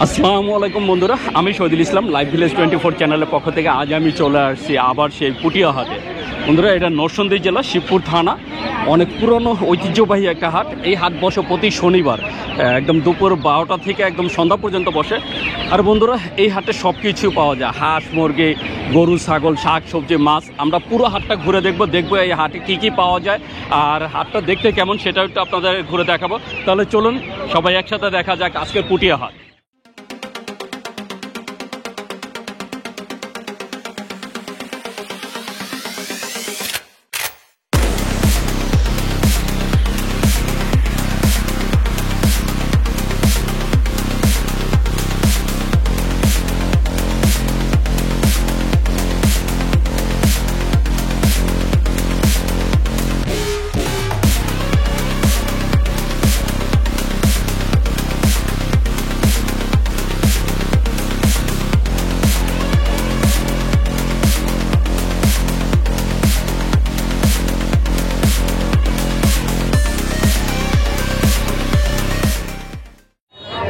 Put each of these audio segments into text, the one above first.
আসসালামু আলাইকুম বন্ধুরা, আমি শহীদুল ইসলাম লাইভ ভিলেজ 24 চ্যানেলের পক্ষ থেকে আজ আমি চলে আসছি আবার সেই পুটিয়া হাটে। বন্ধুরা, এটা নরসিংদী জেলা শিবপুর থানা, অনেক পুরনো ঐতিহ্যবাহী একটা হাট। এই হাট বসে প্রতি শনিবার একদম দুপুর 12টা থেকে একদম সন্ধ্যা পর্যন্ত বসে। আর বন্ধুরা, এই হাটে সব কিছু পাওয়া যায়, হাঁস মুরগি, গরু ছাগল, শাক সবজি, মাছ। আমরা পুরো হাটটা ঘুরে দেখবো এই হাটে কী কী পাওয়া যায় আর হাটটা দেখতে কেমন সেটাও একটু আপনাদের ঘুরে দেখাবো। তাহলে চলুন সবাই একসাথে দেখা যাক আজকের পুটিয়া হাট।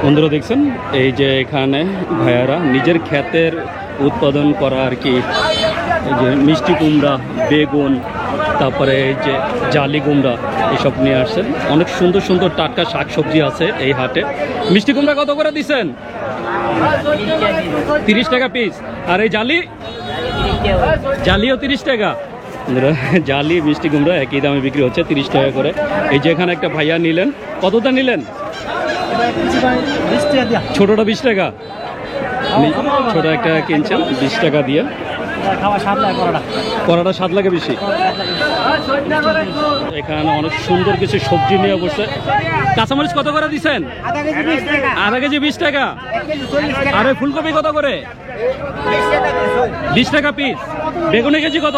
বন্ধুরা দেখছেন, এই যে এখানে ভাইয়ারা নিজের ক্ষেতের উৎপাদন করা আর কি, এই যে মিষ্টি কুমড়া, বেগুন, তারপরে এই যে জালি কুমড়া এসব নিয়ে আসছেন। অনেক সুন্দর সুন্দর টাটকা শাক সবজি আছে এই হাটে। মিষ্টি কুমড়া কত করে দিচ্ছেন? 30 টাকা পিস। আর এই জালিও 30 টাকা। জালি মিষ্টি কুমড়া একই দামে বিক্রি হচ্ছে, 30 টাকা করে। এই যে এখানে একটা ভাইয়া নিলেন, কতটা নিলেন? ছোটটা 20 টাকা। ছোট একটা কিনছেন 20 টাকা দিয়ে। কড়াটা 7 লাগে বেশি। এখানে অনেক সুন্দর কিছু সবজি নিয়ে বসে। কাঁচামরিচ কত করে দিচ্ছেন? আধা কেজি 20 টাকা। আর ওই ফুলকপি কত করে? 20 টাকা পিস। বেগুনের কেজি কত?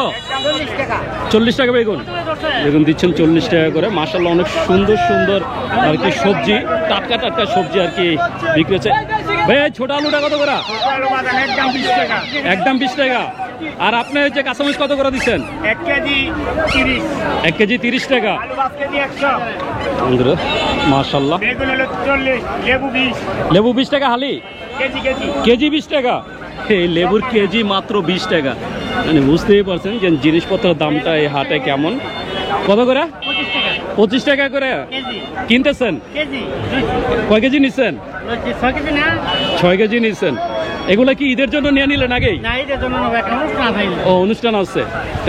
40 টাকা বেগুন। বেগুন দিচ্ছেন 40 টাকা করে। মাশাআল্লাহ, অনেক সুন্দর সুন্দর আর কি সবজি, টাটকা টাটকা সবজি আর কি বিক্রি হচ্ছে। ভাই, ছোট আলুটা কত করে? একদম 20 টাকা। আর আপনি যে কাঁচামরিচ কত করে দিচ্ছেন? 1 কেজি 30। 1 কেজি 30 টাকা। মাশাআল্লাহ। লেবু 20 টাকা হালি। কেজি 20 টাকা। এই লেবুর কেজি মাত্র 20 টাকা। মানে বুঝতেই পারছেন যে জিনিসপত্রের দামটা এই হাটে কেমন। কত করে? 25 টাকা করে কিনতেছেন। কয় কেজি নিচ্ছেন? 6 কেজি নিচ্ছেন। এগুলা কি ঈদের জন্য নিয়ে নিলেন আগেই? ও, অনুষ্ঠান আছে।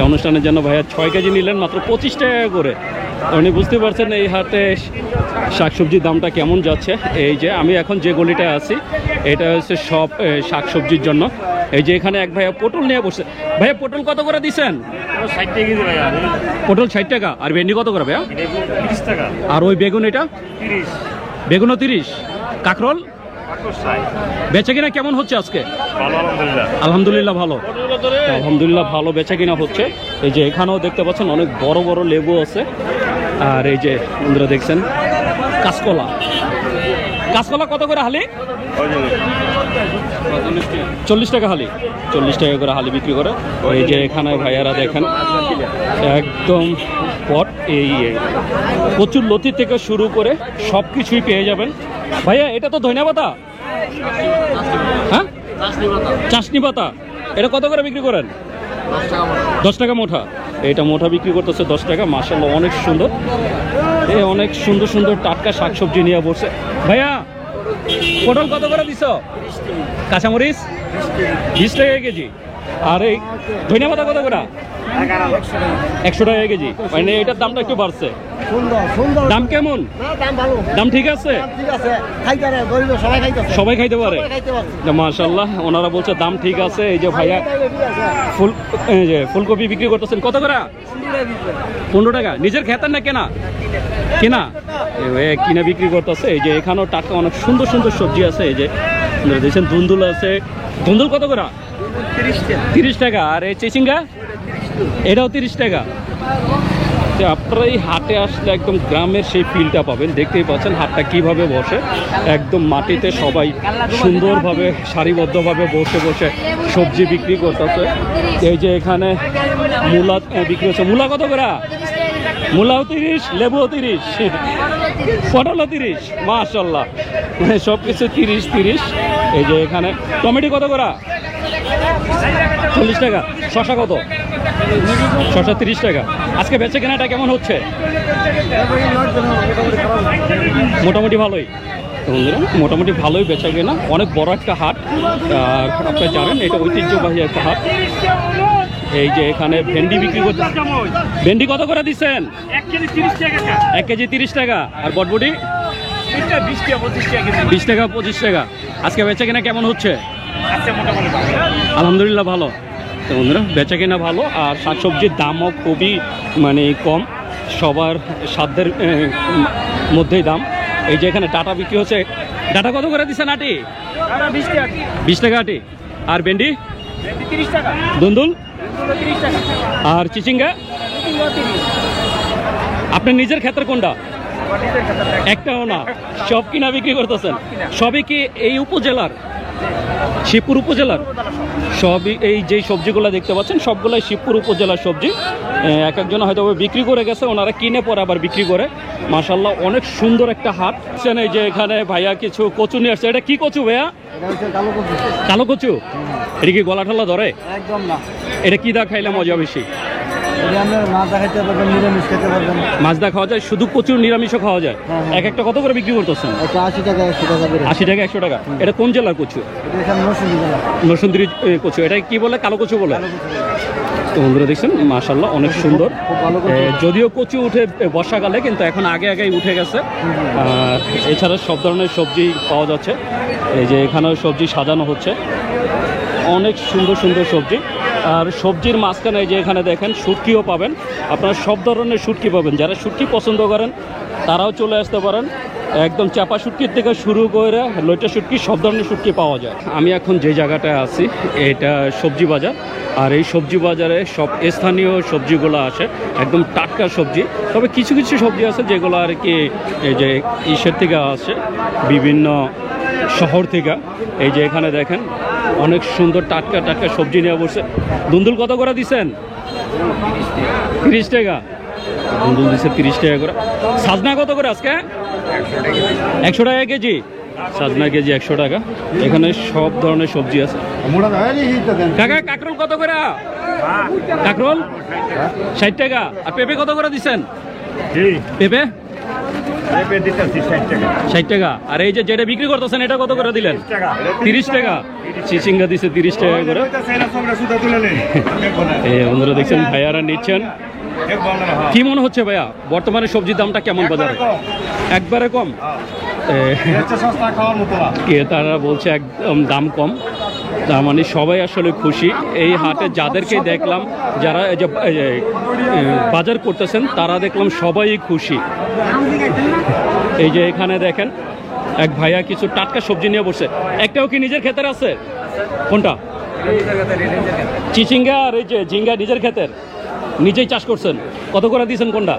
অনুষ্ঠানের জন্য ভাইয়া 6 কেজি নিলেন মাত্র 25 টাকা করে। উনি বুঝতে পারছেন এই হাটে শাকসবজির দামটা কেমন যাচ্ছে। এই যে আমি এখন যে গলিটায় আছি, এটা হচ্ছে সব শাকসবজির জন্য। এই যে এখানে এক ভাইয়া পটল নিয়ে বসছে। ভাইয়া, পটল কত করে দিচ্ছেন? 60 টাকা কেজি ভাইয়া। পটল 60 টাকা। আর ভেন্ডি কত করে ভাইয়া? 30 টাকা। আর ওই বেগুন এটা? 30। বেগুনও 30। কাঁকরোল বেচা কিনা কেমন হচ্ছে আজকে? আলহামদুলিল্লাহ ভালো। আলহামদুলিল্লাহ ভালো বেচা কিনা হচ্ছে। এই যে এখানেও দেখতে পাচ্ছেন অনেক বড় বড় লেবু আছে। আর এই যে বন্ধুরা দেখছেন কাঁচকলা। কাঁচকলা কত করে হালি? 40 টাকা হালি। 40 টাকা করে হালি বিক্রি করে। এই যে এখানে ভাইয়ারা দেখেন একদম পট, এই প্রচুর লতি থেকে শুরু করে সব কিছুই পেয়ে যাবেন। ভাইয়া, এটা তো ধনিয়া পাতা। হ্যাঁ, চাশনি পাতা। এটা কত করে বিক্রি করেন? 10 টাকা মোটা। এটা মোটা বিক্রি করতেছে 10 টাকা। মাশাআল্লাহ, অনেক সুন্দর। অনেক সুন্দর সুন্দর টাটকা শাকসবজি নিয়ে বসে। ভাইয়া, পটল কত করে দিছ? কাঁচামরিচ 20 টাকা কেজি। আর এই ধনিয়া পাতা কত করে? 100 টাকা কেজি। মানে এটার দামটা একটু বাড়ছে। দাম কেমন? দাম ঠিক আছে, সবাই খাইতে পারে। মাশাআল্লাহ, ওনারা বলছে দাম ঠিক আছে। এই যে ভাইয়া ফুলকপি বিক্রি করতেছেন কত করে? 15 টাকা। নিজের খেতের না কেনা? কেনা। কিনা বিক্রি করতেছে। এই যে এখানেও টাটকা অনেক সুন্দর সুন্দর সবজি আছে। এই যে দেখছেন ধুন্দুল আছে। ধুন্দুল কত করে? 30 টাকা। আর এই চিচিঙ্গা এটাও 30 টাকা। আপনারা এই হাটে আসলে একদম গ্রামের সেই ফিলটা পাবেন। দেখতেই পাচ্ছেন হাটটা কিভাবে বসে, একদম মাটিতে সবাই সুন্দরভাবে সারিবদ্ধভাবে বসে বসে সবজি বিক্রি করতেছে। এই যে এখানে মূলা বিক্রি হচ্ছে। মূলা কত করে? মূলাও 30, লেবুও 30, পটলও 30, মাশাআল্লাহ, মানে সব কিছু 30। এই যে এখানে টমেটো কত করে? 40 টাকা। শশা কত? শশা 30 টাকা। আজকে বেচে কেনাটা কেমন হচ্ছে? মোটামুটি ভালোই। তো বন্ধুরা, মোটামুটি ভালোই বেচা কেনা। অনেক বড় একটা হাট, আর আপনারা জানেন এটা ঐতিহ্যবাহী একটা হাট। এই যে এখানে ভেন্ডি বিক্রি করতে, ভেন্ডি কত করে দিচ্ছেন? 1 কেজি 30 টাকা। 1 কেজি 30 টাকা। আর বটবটি? 20 টাকা 25 টাকা কেজি। 20 টাকা 25 টাকা। আজকে বেচা কেনা কেমন হচ্ছে? আচ্ছা, মোটামুটি ভালো। আলহামদুলিল্লাহ ভালো। তো বন্ধুরা, বেচা কেনা ভালো, আর শাকসবজির দামও খুবই মানে কম, সবার সাধ্যের মধ্যেই দাম। এই যে এখানে ডাটা বিক্রি হচ্ছে। ডাটা কত করে দিচ্ছেন আটি? 20 টাকা। 20 টাকা আটি। আর ভেন্ডি? 30 টাকা। দুন্দুল? 30 টাকা। আর চিচিঙ্গা? 30। আপনার নিজের ক্ষেত্রে কোনটা? একটাও না, সব কিনা বিক্রি করতেছেন? সবই কি এই উপজেলার, শিবপুর উপজেলার? সবই এই যেই সবজিগুলো দেখতে পাচ্ছেন সবগুলাই শিবপুর উপজেলার সবজি। এক একজন হয়তো বিক্রি করে গেছে, ওনারা কিনে পরে আবার বিক্রি করে। মাশাআল্লাহ, অনেক সুন্দর একটা হাট। এই যে এখানে ভাইয়া কিছু কচু নিয়ে আসছে। এটা কি কচু ভাইয়া? কালো কচু। এটা কি গলা ঠাল্লা ধরে? একদম না। এটা কি দা খাইলে মজা বেশি? মাছদা খাওয়া যায়, শুধু কচুর নিরামিষও খাওয়া যায়। এক একটা কত করে বিক্রি করতেছেন? 80 টাকা 100 টাকা করে। 80 টাকা 100 টাকা। এটা কোন জেলার কচু? নরসিংদী কচু। এটা কি বলে? কালো কচু বলে। তো বন্ধুরা দেখছেন, মাশাআল্লাহ অনেক সুন্দর। যদিও কচু উঠে বর্ষাকালে, কিন্তু এখন আগেই উঠে গেছে। আর এছাড়া সব ধরনের সবজি পাওয়া যাচ্ছে। এই যে এখানেও সবজি সাজানো হচ্ছে, অনেক সুন্দর সুন্দর সবজি। আর সবজির মাঝখানে যে এখানে দেখেন শুটকিও পাবেন। আপনারা সব ধরনের শুটকি পাবেন। যারা শুটকি পছন্দ করেন তারাও চলে আসতে পারেন। একদম চাপা শুটকির থেকে শুরু করে লইটা শুটকি, সব ধরনের শুটকি পাওয়া যায়। আমি এখন যে জায়গাটায় আছি এটা সবজি বাজার। আর এই সবজি বাজারে সব স্থানীয় সবজিগুলো আসে, একদম টাটকা সবজি। তবে কিছু কিছু সবজি আছে যেগুলো আর কি এই যে ইসের থেকে আসে, বিভিন্ন শহর থেকে। এই যে এখানে দেখেন অনেক সুন্দর টাটকা টাটকা সবজি নিয়ে বসে। দুন্দুল কত করে দিচ্ছেন? 30 টাকা। দুন্দুল দিচ্ছে 30 টাকা করে। সাজনা কত করে আজকে? 100 টাকা কেজি। সাজনা কেজি 100 টাকা। এখানে সব ধরনের সবজি আছে। কাকা, কাকরোল কত করে? কাকরোল 60 টাকা। আর পেঁপে কত করে দিচ্ছেন? পেঁপে 60 টাকা। আর এই যে যেটা বিক্রি করতেছেন এটা কত করে দিলেন? 30 টাকা। চিচিঙ্গা দিচ্ছে 30 টাকা করে। বন্ধুরা দেখছেন ভাইয়ারা নিচ্ছেন। কি মনে হচ্ছে ভাইয়া, বর্তমানে সবজির দামটা কেমন বাজারে? একবারে কম। তারা বলছে একদম দাম কম, তার মানে সবাই আসলে খুশি। এই হাটে যাদেরকে দেখলাম, যারা এই যে বাজার করতেছেন, তারা দেখলাম সবাই খুশি। এই যে এখানে দেখেন এক ভাইয়া কিছু টাটকা সবজি নিয়ে বসে। একটাও কি নিজের ক্ষেতের আছে? কোনটা? চিচিঙ্গা আর এই যে ঝিঙ্গা নিজের ক্ষেতের, নিজেই চাষ করছেন। কত করে দিয়েছেন কোনটা?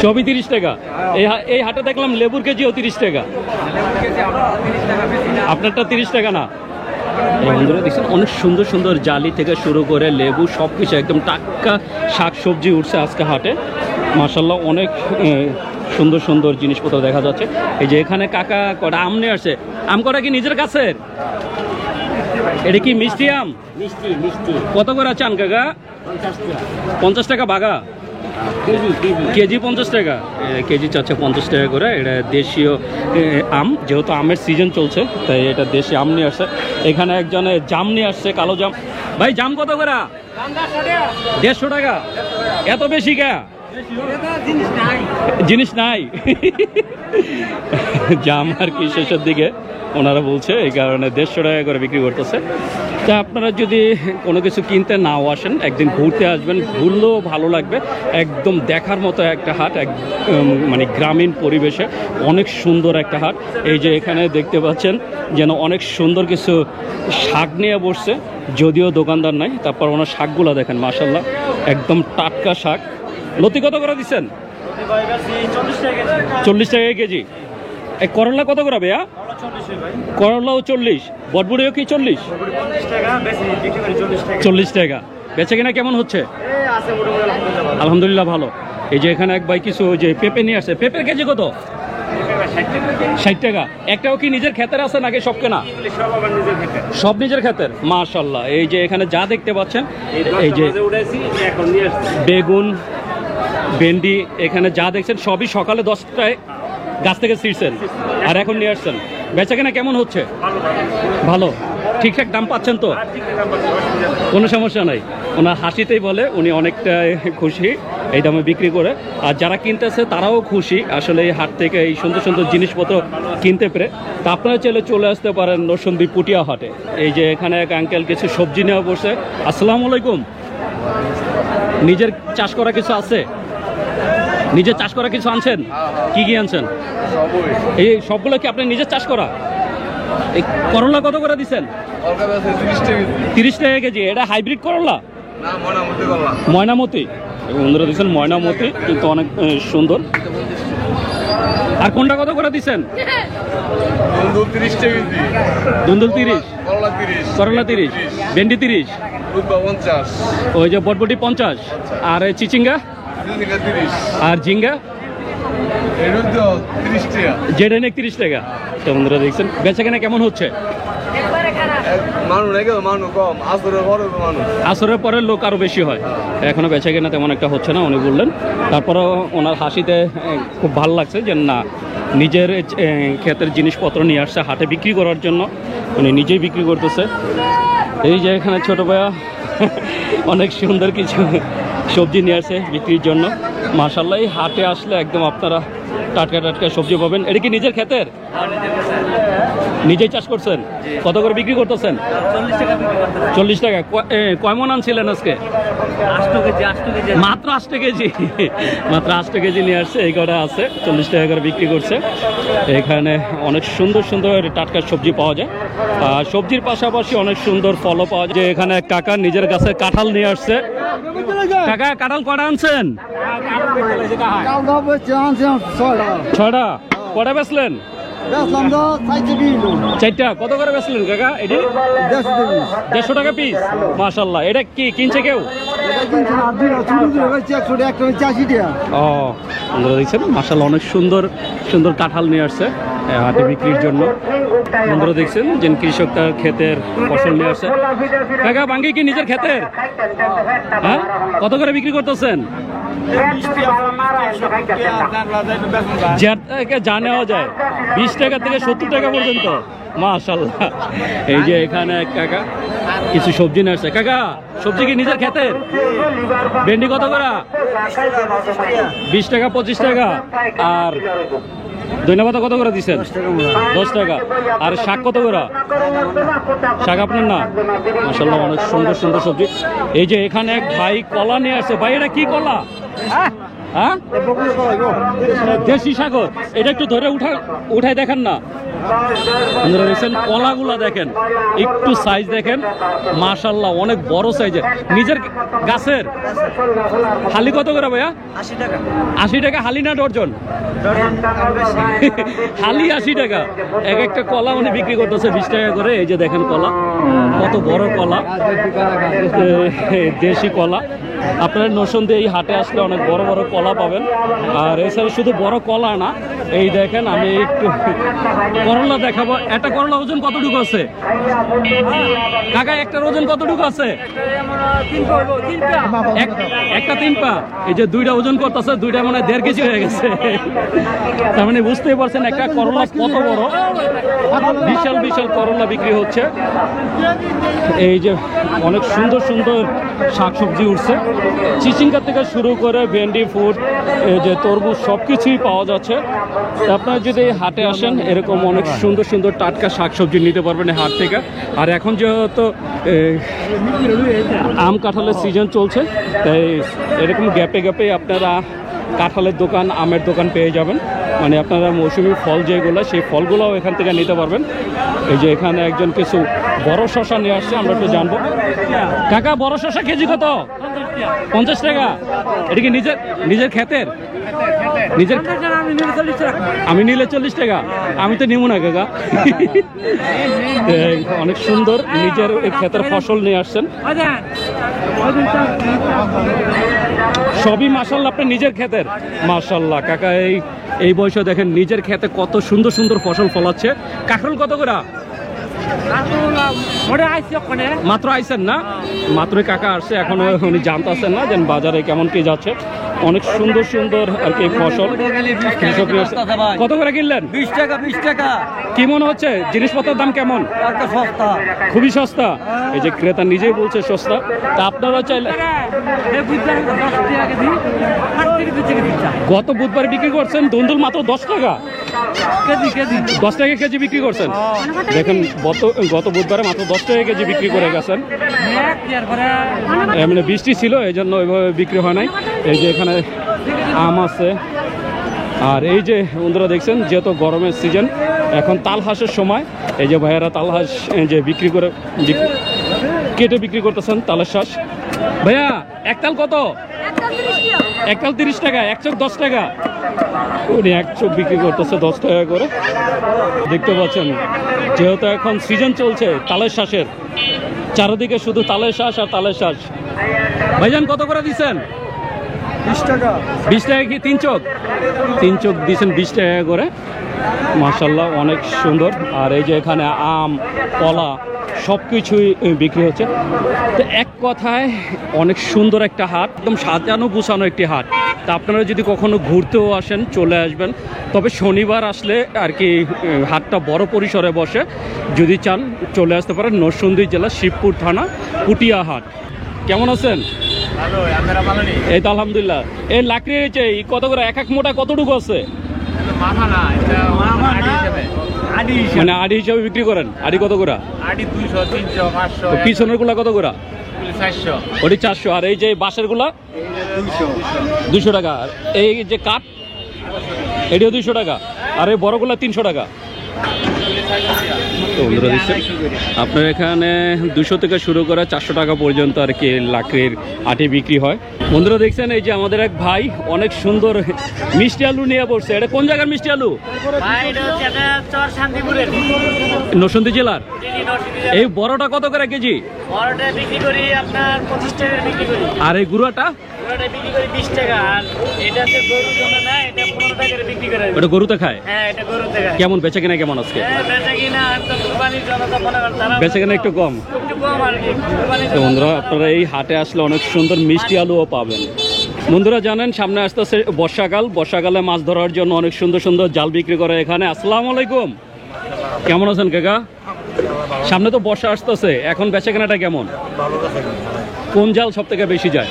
সবই 30 টাকা। এই হাটে দেখলাম লেবুর কেজিও 30 টাকা। আপনারটা 30 টাকা না? এই বন্ধুরা দেখছেন অনেক সুন্দর সুন্দর জালি থেকে শুরু করে লেবু সব কিছু একদম টাটকা শাক সবজি উঠছে আজকে হাটে। মাশাআল্লাহ, অনেক সুন্দর সুন্দর জিনিসপত্র দেখা যাচ্ছে। এই যে এখানে কাকা কটা আম নিয়ে আসছে। আম কটা কি নিজের কাছের? এটা কি মিষ্টি আম? মিষ্টি। কত করে চান কাকা? 50 টাকা বাগা। কেজি 50 টাকা। কেজি চাচ্ছে 50 টাকা করে। এটা দেশীয় আম, যেহেতু আমের সিজন চলছে তাই এটা দেশি আম নিয়ে আসছে। এখানে একজনে জাম নিয়ে আসছে, কালো জাম। ভাই জাম কত করে? 150 টাকা। এত বেশি কে? জিনিস নাই। জাম আর কি শেষের দিকে ওনারা বলছে, এই কারণে 150 টাকা করে বিক্রি করতেছে। তা আপনারা যদি কোনো কিছু কিনতে নাও আসেন, একদিন ঘুরতে আসবেন, ঘুরলেও ভালো লাগবে। একদম দেখার মতো একটা হাট, মানে গ্রামীণ পরিবেশে অনেক সুন্দর একটা হাট। এই যে এখানে দেখতে পাচ্ছেন যেন অনেক সুন্দর কিছু শাক নিয়ে বসছে, যদিও দোকানদার নাই, তারপর ওনার শাকগুলো দেখেন মাশাআল্লাহ একদম টাটকা শাক। লতি কত করে দিচ্ছেন? 40 টাকা কেজি। এই করলা কত করে ভাইয়া? করলাও 40। বটবুড়িও কি 40? 40 টাকা। বেচে কিনা কেমন হচ্ছে? আলহামদুলিল্লাহ ভালো। এই যে এখানে এক ভাই কিছু ওই যে পেঁপে নিয়ে আসছে। পেঁপের কেজি কত? 60 টাকা। একটাও কি নিজের ক্ষেতের আছে নাকি সব কেনা? সব নিজের ক্ষেতের। মাশাআল্লাহ। এই যে এখানে যা দেখতে পাচ্ছেন, এই যে বেগুন, ভেন্ডি, এখানে যা দেখছেন সবই সকালে 10টায় গাছ থেকে ছিঁড়ছেন আর এখন নিয়ে আসছেন। বেচা কেনা কেমন হচ্ছে? ভালো। ঠিকঠাক দাম পাচ্ছেন তো? কোনো সমস্যা নাই। ওনার হাসিতেই বলে উনি অনেকটা খুশি এই দামে বিক্রি করে, আর যারা কিনতেছে তারাও খুশি আসলে এই হাট থেকে এই সুন্দর সুন্দর জিনিসপত্র কিনতে পেরে। তা আপনারা চাইলে চলে আসতে পারেন নরসিংদী পুটিয়া হাটে। এই যে এখানে এক আঙ্কেল কিছু সবজি নেওয়া বসে। আসসালামু আলাইকুম। নিজের চাষ করা কিছু আছে? নিজের চাষ করা কিছু আনছেন? কি কি আনছেন? এই সবগুলো কি আপনি নিজের চাষ করা? এই করলা কত করে দিচ্ছেন? 30 টাকা কেজি। এটা হাইব্রিড করলা? ময়নামতি। বন্ধুরা দিচ্ছেন ময়নামতি, কিন্তু অনেক সুন্দর। আর কোনটা কত করে দিচ্ছেন? দুন্দুল 30, করলা 30, ভেন্ডি 30, ওই যে বটবটি 50, আর চিচিঙ্গা আর ঝিঙ্গা যেটা 30 টাকা। তো বন্ধুরা দেখছেন বেচা কেনা কেমন হচ্ছে? আসরের পরে লোক আরো বেশি হয়, এখনো বেচা কেনা তেমন একটা হচ্ছে না উনি বললেন। তারপরেও ওনার হাসিতে খুব ভালো লাগছে যে না, নিজের ক্ষেতের জিনিসপত্র নিয়ে আসছে হাটে বিক্রি করার জন্য, উনি নিজেই বিক্রি করতেছে। এই যে এখানে ছোট ভাইয়া অনেক সুন্দর কিছু সবজি নিয়ে আসছে বিক্রির জন্য। মাশাআল্লাহ, এই হাটে আসলে একদম আপনারা টাটকা টাটকা সবজি পাবেন। এটা কি নিজের ক্ষেতের? নিজেই চাষ করছেন? কত করে বিক্রি করতেছেন? 40 টাকা। কয় মন আনছিলেন আজকে? 8 কেজি। মাত্র 8 কেজি। মাত্র 8 কেজি নিয়ে আসছে। এই কটা আছে 40 টাকা করে বিক্রি করছে। এখানে অনেক সুন্দর সুন্দর টাটকা সবজি পাওয়া যায়, আর সবজির পাশাপাশি অনেক সুন্দর ফলও পাওয়া যায়। এখানে কাকা নিজের গাছে কাঁঠাল নিয়ে আসছে। কাকা কাঁঠাল কটা আনছেন? 6টা। কটা বেচলেন? 4টা। কত করে বেচলেন কাকা? এটি 150 টাকা পিস। মাশাআল্লাহ। এটা কি কিনছে কেউ? ও বন্ধুরা দেখছেন মাশাআল্লাহ, অনেক সুন্দর সুন্দর কাঁঠাল নিয়ে আসছে হাটে বিক্রির জন্য। বন্ধুরা দেখছেন যে কৃষক তার ক্ষেতের ফসল নিয়ে আসছে। কাকা বাঙ্গি কি নিজের ক্ষেতের? হ্যাঁ, কত করে বিক্রি করতেছেন? যা নেওয়া যায় 20 টাকা থেকে 70 টাকা পর্যন্ত। মাশাআল্লাহ। এই যে এখানে কাকা কিছু সবজি নিয়ে আসছে। কাকা সবজি কি নিজের ক্ষেতের? ভেন্ডি কত করে? 20 টাকা, 25 টাকা। আর ধন্যবাদ কত করে দিচ্ছেন? 10 টাকা। আর শাক কত করে? শাক আপনার না? মাশাআল্লাহ, অনেক সুন্দর সুন্দর সবজি। এই যে এখানে এক ভাই কলা নিয়ে আসছে। ভাই এটা কি কলা? হ্যাঁ, দেশি সাগর। এটা একটু ধরে উঠাই দেখান না। আপনারা দেখছেন কলাগুলা দেখেন, একটু সাইজ দেখেন। মাশাআল্লাহ, অনেক বড় সাইজের। নিজের গাছের। হালি কত করে ভাইয়া? 80 টাকা। 80 টাকা হালি না ডর্জন? হালি 80 টাকা। এক একটা কলা উনি বিক্রি করতেছে 20 টাকা করে। এই যে দেখেন কলা, কত বড় কলা, দেশি কলা। আপনারা নরসিংদী এই হাটে আসলে অনেক বড় বড় কলা পাবেন। আর এছাড়া শুধু বড় কলা না, এই দেখেন আমি একটু করলা দেখাবো। একটা করলা ওজন কতটুকু আছে কাকা? একটার ওজন কতটুকু আছে? একটা 3 পা। এই যে 2টা ওজন করতেছে, 2টা মানে 1.5 কেজি হয়ে গেছে। তার মানে বুঝতেই পারছেন একটা করলা কত বড়। বিশাল বিশাল করলা বিক্রি হচ্ছে। এই যে অনেক সুন্দর সুন্দর শাকসবজি উঠছে, চিচিঙ্গা থেকে শুরু করে ভেন্ডি, ফুড, এই যে তরমুজ, সব কিছুই পাওয়া যাচ্ছে। আপনারা যদি হাটে আসেন এরকম অনেক সুন্দর সুন্দর টাটকা শাকসবজি নিতে পারবেন হাট থেকে। আর এখন যেহেতু আম কাঁঠালের সিজন চলছে, তাই এরকম গ্যাপে গ্যাপে আপনারা কাঁঠালের দোকান, আমের দোকান পেয়ে যাবেন। মানে আপনারা মৌসুমি ফল যেগুলো, সেই ফলগুলোও এখান থেকে নিতে পারবেন। এই যে এখানে একজন কিছু বড় শশা নিয়ে আসছে, আমরা একটু জানবো। কাকা বড় শশা কেজি কত? 50 টাকা। এটা কি নিজের ক্ষেতের? নিজের? আমি নিলে 40 টাকা। আমি তো নিব না কাকা। অনেক সুন্দর নিজের ক্ষেতের ফসল নিয়ে আসছেন। সবই মাশাআল্লাহ আপনার নিজের ক্ষেতের? মাশাআল্লাহ কাকা, এই বয়সে দেখেন নিজের ক্ষেতে কত সুন্দর সুন্দর ফসল ফলাচ্ছে। কাঁকরোল কত করে? মাত্র আইছেন না? মাত্রই কাকা আসছে, এখনো উনি জানতেছেন না যে বাজারে কেমন কি যাচ্ছে। অনেক সুন্দর সুন্দর আর কি ফসল। কত করে কিনলেন? 20 টাকা 20 টাকা। কি মনে হচ্ছে জিনিসপত্রের দাম কেমন? সস্তা, খুবই সস্তা। এই যে ক্রেতা নিজেই বলছে সস্তা। তা আপনারা চাইলে গত বুধবার বিক্রি করছেন দুন্দুল মাত্র 10 টাকা কেজি কেজি 10 টাকা কেজি বিক্রি করছেন। দেখেন গত বুধবারে মাত্র 10 টাকা কেজি বিক্রি করে গেছেন। মানে বৃষ্টি ছিল এই জন্য ওইভাবে বিক্রি হয় নাই। এই যে এখানে আম আছে, আর এই যে বন্ধুরা দেখছেন যেহেতু গরমের সিজন, এখন তাল হাঁসের সময়। এই যে ভাইয়ারা তাল হাঁস যে বিক্রি করে কেটে বিক্রি করতেছেন তালের শ্বাস। ভাইয়া একতাল কত? একতাল 30 টাকা, 1 চোখ 10 টাকা। উনি 1 চোখ বিক্রি করতেছে 10 টাকা করে। দেখতে পাচ্ছেন যেহেতু এখন সিজন চলছে তালের শ্বাসের, চারিদিকে শুধু তালের শ্বাস আর তালের শ্বাস। ভাইজান কত করে দিচ্ছেন? 20 টাকা। 20 টাকা কি 3 চোখ? 3 চোখ দিচ্ছেন 20 টাকা করে। মাশাআল্লাহ অনেক সুন্দর। আর এই যে এখানে আম, কলা সব কিছুই বিক্রি হচ্ছে। তো এক কথায় অনেক সুন্দর একটা হাট, একদম সাজানো গুছানো একটি হাট। তা আপনারা যদি কখনো ঘুরতেও আসেন চলে আসবেন। তবে শনিবার আসলে আর কি হাটটা বড় পরিসরে বসে। যদি চান চলে আসতে পারেন নরসিংদী জেলা শিবপুর থানা পুটিয়া হাট। কেমন আছেন? ভালো, আপনারা ভালো নেই? এই তো আলহামদুলিল্লাহ। এই লাকড়ি হয়েছে কত করে? এক মোটা কতটুকু আছে? মাথা না, এটা আড়ি হিসেবে। আড়ি হিসেবে। মানে আড়ি হিসাবে বিক্রি করেন? আড়ি কত করে? আড়ি 200, 300, 500। পিছনের গুলা কত করে? 400। ওটি 400। আর এই যে বাঁশের গুলা 200 টাকা। আর এই যে কাঠ এটিও 200 টাকা। আর এই বড়গুলা 300 টাকা। তো বন্ধুরা দেখছেন আপনার এখানে 200 থেকে শুরু করে 400 টাকা পর্যন্ত আর কি লাকড়ির আটি বিক্রি হয়। বন্ধুরা দেখছেন এই যে আমাদের এক ভাই অনেক সুন্দর মিষ্টি আলু নিয়ে বসছে। এটা কোন জায়গার মিষ্টি আলু? চর শান্তিপুরের, নরসিংদী জেলার। এই বড়টা কত করে কেজি? বড়টা বিক্রি করি আপনার 25 টাকা বিক্রি করি। আর এই গুঁড়াটা? ওটা বিক্রি করি 20 টাকা। আর এটা হচ্ছে গরুর জন্য না, এটা 15 টাকা করে বিক্রি করে। ওটা গরুতে খায়? হ্যাঁ, এটা গরুর থেকে। কেমন বেচা কিনা কেমন আজকে? হ্যাঁ, বেচা কিনা একদম কুরবানির জন্য তো মনে করেন তারা বেচা কিনা একটু কম। একটু কম আর কি কুরবানির তো জন্য। বন্ধুরা আপনারা এই হাটে আসলে অনেক সুন্দর মিষ্টি আলুও পাবেন। বন্ধুরা জানেন সামনে আসতেছে বর্ষাকাল। বর্ষাকালে মাছ ধরার জন্য অনেক সুন্দর সুন্দর জাল বিক্রি করে এখানে। আসসালামু আলাইকুম, কেমন আছেন কাকা? সামনে তো বর্ষা আসতেছে, এখন বেচা কেনাটা কেমন? কোন জাল সব থেকে বেশি যায়?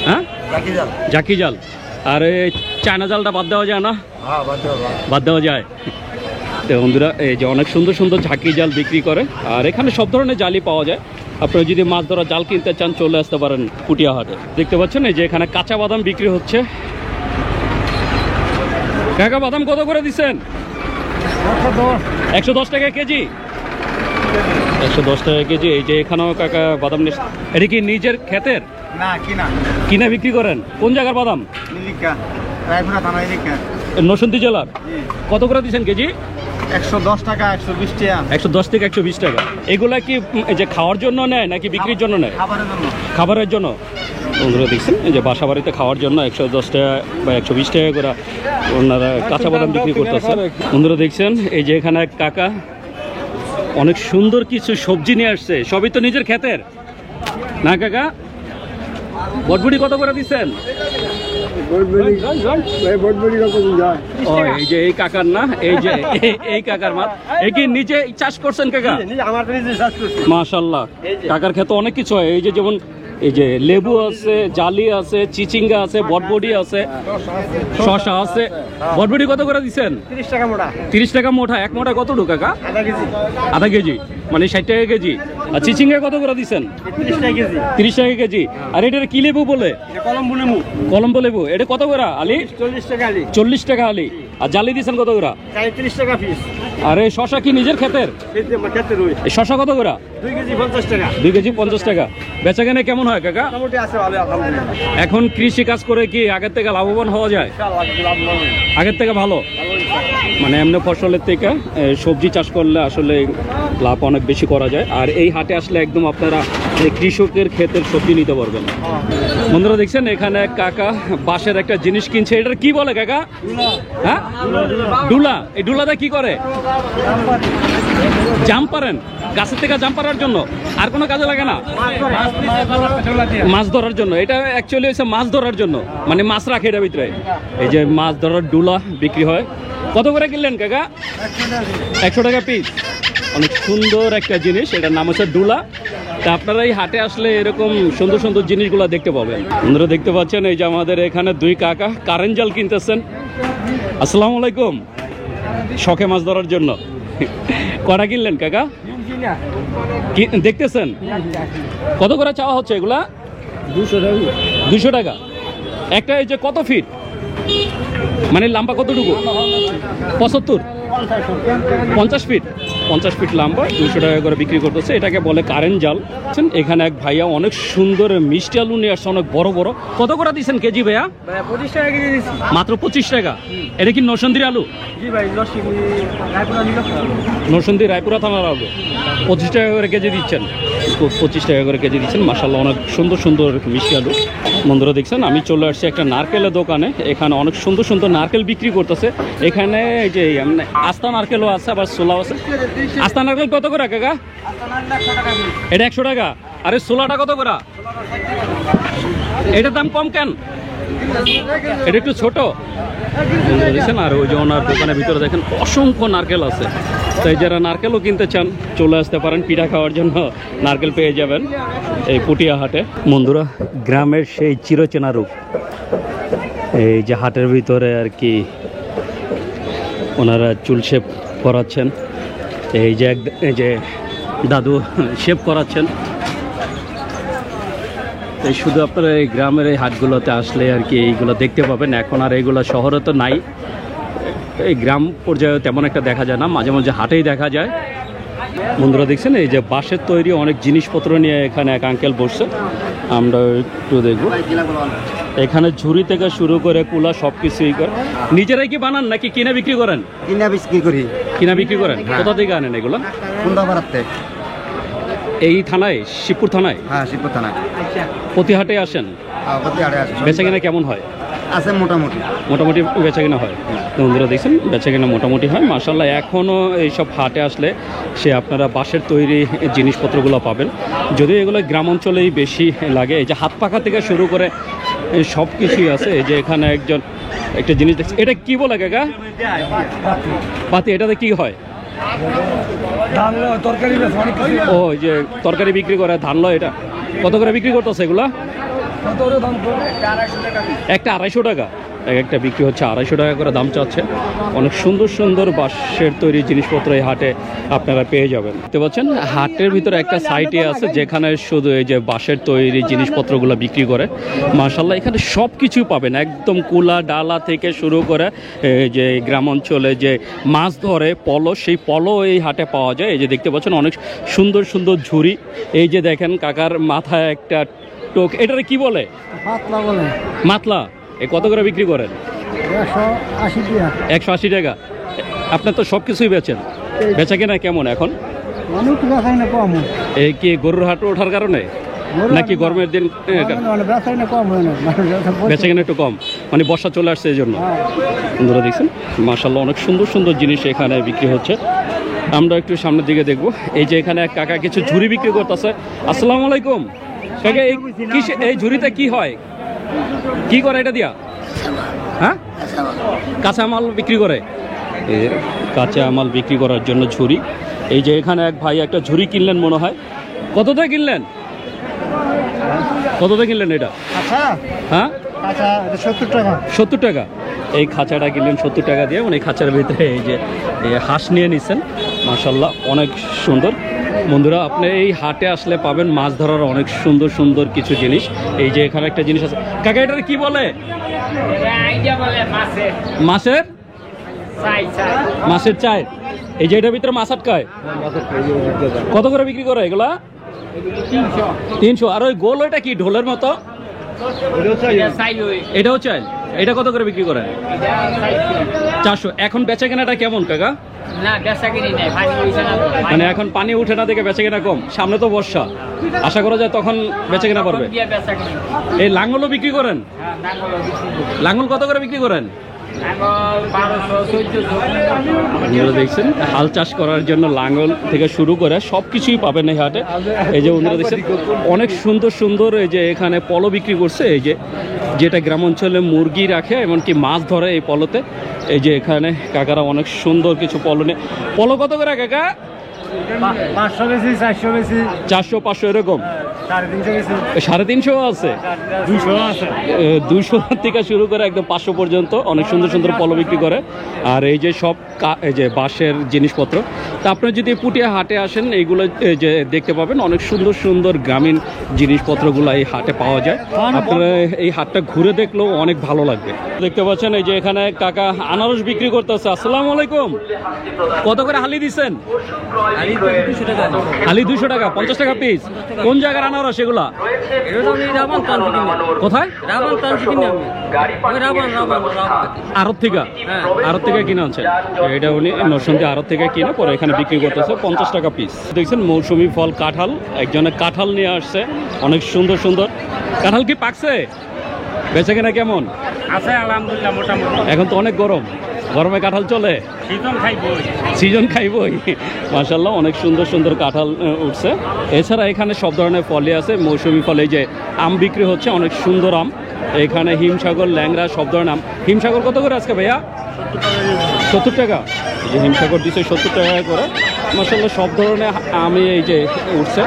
হ্যাঁ, জাকি জাল। আর এই চায়না জালটা বাদ দেওয়া যায় না? বাদ দেওয়া যায়। তো বন্ধুরা এই যে অনেক সুন্দর সুন্দর ঝাঁকি জাল বিক্রি করে। আর এখানে সব ধরনের জালই পাওয়া যায়। আপনারা যদি মাছ ধরা জাল কিনতে চান চলে আসতে পারেন পুটিয়া হাটে। দেখতে পাচ্ছেন এই যে এখানে কাঁচা বাদাম বিক্রি হচ্ছে। কাকা বাদাম কত করে দিচ্ছেন? 110 টাকা কেজি। 110 টাকা কেজি। এই যে এখানেও কাকা বাদাম নিয়ে, এটা কি নিজের ক্ষেতের না কিনা? কিনে বিক্রি করেন? কোন জায়গার বাদাম? নিলিকা, রায়পুরা থানা নিলিকা। নরসিংদী জেলার। কত করে দিচ্ছেন কেজি? 110 টাকা, 120 টাকা। 110 থেকে 120 টাকা। এগুলা কি এই যে খাওয়ার জন্য নেয় নাকি বিক্রির জন্য নেয়? খাবারের জন্য। খাবারের জন্য। বন্ধুরা দেখছেন এই যে বাসা বাড়িতে খাওয়ার জন্য 110 টাকা বা 120 টাকা করে ওনারা কাঁচা বাদাম বিক্রি করতেছে। বন্ধুরা দেখছেন এই যে এখানে এক কাকা অনেক সুন্দর কিছু সবজি নিয়ে আসছে। সবই তো নিজের ক্ষেতের না কাকা? বটবুটি কত করে দিচ্ছেন? এই যে এই কাকার না, এই যে এই কাকার মাছ, এই কি নিজে চাষ করছেন কাকা? মাশাআল্লাহ, কাকার ক্ষেতে অনেক কিছু হয়। এই যে যেমন এই যে লেবু আছে, জালি আছে, চিচিঙ্গা আছে, বটবটি আছে, শসা আছে। বটবটি কত করে দিচ্ছেন? 30 টাকা মোটা। 30 টাকা মোটা। এক মোটা কতটুকু কাকা? আধা কেজি। আধা কেজি, মানে 60 টাকা কেজি। আর চিচিঙ্গা কত করে দিচ্ছেন? 30 টাকা কেজি। 30 টাকা কেজি। আর এটা কি লেবু বলে? এটা কলম্বো লেবু। কলম্বো লেবু। এটা কত করে আলি? 40 টাকা আলি। 40 টাকা আলি। আর জালি দিচ্ছেন কত করে? 30 টাকা পিস। আর এই শসা কি নিজের ক্ষেতের? খেতে রই। এই শসা কত করে? 2 কেজি 50 টাকা। 2 কেজি 50 টাকা। বেচা কেনা কেমন হয় কাকা? মোটামুটি আছে, ভালো আলহামদুলিল্লাহ। এখন কৃষি কাজ করে কি আগের থেকে লাভবান হওয়া যায়? ইনশাআল্লাহ লাভ হবে। আগের থেকে ভালো? মানে এমনি ফসলের থেকে সবজি চাষ করলে আসলে লাভ অনেক বেশি করা যায়। আর এই হাটে আসলে একদম আপনারা এই কৃষকের ক্ষেতের সবজি নিতে পারবেন। বন্ধুরা দেখছেন এখানে এক কাকা বাঁশের একটা জিনিস কিনছে, এটার কি বলে কাকা? হ্যাঁ, ডুলা। এই ডুলাটা কি করে? জাম পারেন, গাছের থেকে জাম পারার জন্য, আর কোনো কাজে লাগে না? মাছ ধরার জন্য। এটা অ্যাকচুয়ালি হচ্ছে মাছ ধরার জন্য, মানে মাছ রাখে এটার ভিতরে। এই যে মাছ ধরার ডুলা বিক্রি হয়। কত করে কিনলেন কাকা? 100 টাকা পিস। অনেক সুন্দর একটা জিনিস, এটার নাম হচ্ছে ডুলা। তা আপনারা এই হাটে আসলে এরকম সুন্দর সুন্দর জিনিসগুলো দেখতে পাবেন। আপনারা দেখতে পাচ্ছেন এই যে আমাদের এখানে দুই কাকা কারেন্ট জাল কিনতেছেন। আসসালামু আলাইকুম। শখে মাছ ধরার জন্য কটা কিনলেন কাকা? দেখতেছেন কত করে চাওয়া হচ্ছে এগুলা? 200 টাকা একটা। এই যে কত ফিট, মানে লম্বা কতটুকু? 50 ফিট। 50 ফিট লম্বা, 200 টাকা করে বিক্রি করতেছে। এটাকে বলে কারেন্ট জাল। এখানে এক ভাইয়া অনেক সুন্দর মিষ্টি আলু নিয়ে আসছে, অনেক বড় বড়। কত করে দিচ্ছেন কেজি ভাইয়া? 25 টাকা কেজি দিচ্ছি। মাত্র 25 টাকা। এটা কি নরসিংদীর আলু? জি ভাই, নরসিংদী রায়পুরা থানার আলু। 25 টাকা করে কেজি দিচ্ছেন। 25 টাকা করে কেজি দিচ্ছেন। মাশাআল্লাহ, অনেক সুন্দর সুন্দর মিষ্টি আলু। বন্ধুরা দেখছেন আমি চলে আসছি একটা নারকেলের দোকানে। এখানে অনেক সুন্দর সুন্দর নারকেল বিক্রি করতেছে। এখানে এই যে আস্তা নারকেলও আছে, আবার সোলাও আছে। আস্তা নারকেল কত করে কাকা? এটা 100 টাকা। আরে সোলাটা কত করে? এটার দাম কম কেন? এটা একটু ছোট দেখছেন। আর ওই যে ওনার দোকানের ভিতরে দেখেন অসংখ্য নারকেল আছে। তাই যারা নারকেলও কিনতে চান চলে আসতে পারেন, পিঠা খাওয়ার জন্য নারকেল পেয়ে যাবেন এই পুটিয়া হাটে। বন্ধুরা গ্রামের সেই চিরচেনা রূপ, এই যে হাটের ভিতরে আর কি ওনারা চুল শেপ করাচ্ছেন। এই যে দাদু শেপ করাচ্ছেন। এই শুধু আপনারা এই গ্রামের এই হাটগুলোতে আসলে আর কি এইগুলো দেখতে পাবেন। এখন আর এইগুলো শহরে তো নাই, এই গ্রাম পর্যায়ে তেমন একটা দেখা যায় না, মাঝে মাঝে হাটেই দেখা যায়। বন্ধুরা দেখছেন এই যে বাঁশের তৈরি অনেক জিনিসপত্র নিয়ে এখানে এক আঙ্কেল বসছে, আমরা একটু দেখব। এখানে ঝুড়ি থেকে শুরু করে কুলা সব কিছুই করে। নিজেরাই কি বানান নাকি কিনে বিক্রি করেন? কিনা বিক্রি করি। কিনা বিক্রি করেন। কোথা থেকে আনেন এগুলো? কুন্দাপাড়াতে। এই থানায়, শিবপুর থানায়? হ্যাঁ, শিবপুর থানায়। প্রতি হাটে আসেন? প্রতি হাটে আসে। বেচা কিনা কেমন হয়? আছে মোটামুটি। মোটামুটি বেচা কিনা হয়। বন্ধুরা দেখছেন বেচা কিনা মোটামুটি হয় মাশাআল্লাহ। এখনও এইসব হাটে আসলে সে আপনারা বাঁশের তৈরি জিনিসপত্রগুলো পাবেন, যদিও এগুলো গ্রাম অঞ্চলেই বেশি লাগে। এই যে হাত পাখা থেকে শুরু করে সব কিছুই আছে। এই যে এখানে একটা জিনিস দেখছি, এটা কি বলে কাকা? পাতি। এটাতে কি হয়? ও যে তরকারি বিক্রি করে ধান লয়। এটা কত করে বিক্রি করতেছে এগুলা? একটা 250 টাকা। একটা বিক্রি হচ্ছে 250 টাকা করে দাম চাচ্ছে। অনেক সুন্দর সুন্দর বাঁশের তৈরি জিনিসপত্র এই হাটে আপনারা পেয়ে যাবেন। দেখতে পাচ্ছেন হাটের ভিতরে একটা সাইটে আছে যেখানে শুধু এই যে বাঁশের তৈরি জিনিসপত্রগুলো বিক্রি করে। মাশাআল্লাহ এখানে সব কিছুই পাবেন, একদম কুলা ডালা থেকে শুরু করে এই যে গ্রাম অঞ্চলে যে মাছ ধরে পলো, সেই পলো এই হাটে পাওয়া যায়। এই যে দেখতে পাচ্ছেন অনেক সুন্দর সুন্দর ঝুড়ি। এই যে দেখেন কাকার মাথায় একটা টোক, এটারে কি বলে? মাতলা বলে। মাতলা। এই কত করে বিক্রি করেন? 180 টাকা। 180 টাকা। আপনার তো সব কিছুই বেচেন, বেচা কেনা কেমন এখন? অনেক বেচা কিনা কম। এই কি গরুর হাট ওঠার কারণে নাকি গরমের দিন বেচা কিনা কম হয় না? বেচা কেনা একটু কম, মানে বর্ষা চলে আসছে এই জন্য। বন্ধুরা দেখছেন মাশাআল্লাহ অনেক সুন্দর সুন্দর জিনিস এখানে বিক্রি হচ্ছে। আমরা একটু সামনের দিকে দেখব। এই যে এখানে এক কাকা কিছু ঝুড়ি বিক্রি করতেছে। আসসালামু আলাইকুম কাকা, এই ঝুড়িতে কি হয়, কি করে এটা দিয়া? হ্যাঁ, কাঁচা মাল বিক্রি করে। এই যে কাঁচা মাল বিক্রি করার জন্য ঝুড়ি। এই যে এখানে এক ভাই একটা ঝুড়ি কিনলেন মনে হয়। কতটা কিনলেন? কতটা কিনলেন এটা? হ্যাঁ, 70 টাকা। 70 টাকা। এই খাঁচাটা কিনলেন 70 টাকা দিয়ে। মানে এই খাঁচার ভিতরে এই যে হাঁস নিয়ে নিচ্ছেন। মাশাআল্লাহ অনেক সুন্দর। বন্ধুরা আপনি এই হাটে আসলে পাবেন মাছ ধরার অনেক সুন্দর সুন্দর কিছু জিনিস। এই যে এখানে একটা জিনিস আছে কাকা, এটার কি বলে? মাছের মাছের চাই। এই যে এটার ভিতরে মাছ আটকায়। কত করে বিক্রি করে এগুলা? 300। আর ওই গোল ওইটা কি ঢোলের মতো? এটা চাইল ওই এটাও চাইল, এটা কত করে বিক্রি করেন? এটা চাইল 400। এখন বেচা কেনাটা কেমন কাকা? না বেচা কিনি নাই, পানি হইছে না তো। মানে এখন পানি উঠে না দেখে বেচা কেনা কম, সামনে তো বর্ষা, আশা করা যায় তখন বেচা কেনা পারবে। দিয়া বেচা কিনি। এই লাঙ্গলও বিক্রি করেন? হ্যাঁ, নাঙ্গল বিক্রি করি। লাঙ্গল কত করে বিক্রি করেন? নাঙ্গল 1200 1400। আপনারা দেখছেন হাল চাষ করার জন্য লাঙ্গল থেকে শুরু করে সব কিছুই পাবেন এই হাটে। এই যে বন্ধুরা দেখছেন অনেক সুন্দর সুন্দর এই যে এখানে পলো বিক্রি করছে, এই যে যেটা গ্রাম অঞ্চলে মুরগি রাখে এমনকি মাছ ধরে এই পলোতে। এই যে এখানে কাকারা অনেক সুন্দর কিছু পলো নিয়ে। পলো কত করে কাকা? 500 বেশি 400 বেশি 400 500 এরকম? 350 বেশি 350 আছে, 200 আছে। 200 থেকে শুরু করে একদম 500 পর্যন্ত অনেক সুন্দর সুন্দর পলো বিক্রি করে। আর এই যে সব এই যে বাঁশের জিনিসপত্র। তা আপনারা যদি পুটিয়া হাটে আসেন এইগুলো এই যে দেখতে পাবেন, অনেক সুন্দর সুন্দর গ্রামীণ জিনিসপত্রগুলো এই হাটে পাওয়া যায়। আপনারা এই হাটটা ঘুরে দেখলেও অনেক ভালো লাগবে। দেখতে পাচ্ছেন এই যে এখানে কাকা আনারস বিক্রি করতেছে। আসসালামু আলাইকুম, কত করে হালি দিচ্ছেন? হালি 200 টাকা, 50 টাকা পিস। কোন জায়গার আনারস এগুলা? কোথায়? আড়ত থেকে? আড়ত থেকে কিনে আনছেন? এটা উনি নরসিংদী আড়ত থেকে কিনে পরে এখানে বিক্রি করতেছে 50 টাকা পিস। দেখছেন মৌসুমি ফল কাঁঠাল, একজনে কাঁঠাল নিয়ে আসছে অনেক সুন্দর সুন্দর। কাঁঠাল কি পাকছে? বেচে কেনা কেমন? আছে আলহামদুলিল্লাহ মোটামুটি। এখন তো অনেক গরম, গরমে কাঁঠাল চলে? সিজন খাইবই। সিজন খাইবই। মাশাআল্লাহ অনেক সুন্দর সুন্দর কাঁঠাল উঠছে। এছাড়া এখানে সব ধরনের ফলই আছে, মৌসুমি ফল। এই যে আম বিক্রি হচ্ছে, অনেক সুন্দর আম। এখানে হিমসাগর, ল্যাংড়া সব ধরনের আম। হিমসাগর কত করে আজকে ভাইয়া? 70 টাকা। এই যে হিমসাগর দিচ্ছে 70 টাকা করে। মাশাআল্লাহ সব ধরনের আমি এই যে উঠছে।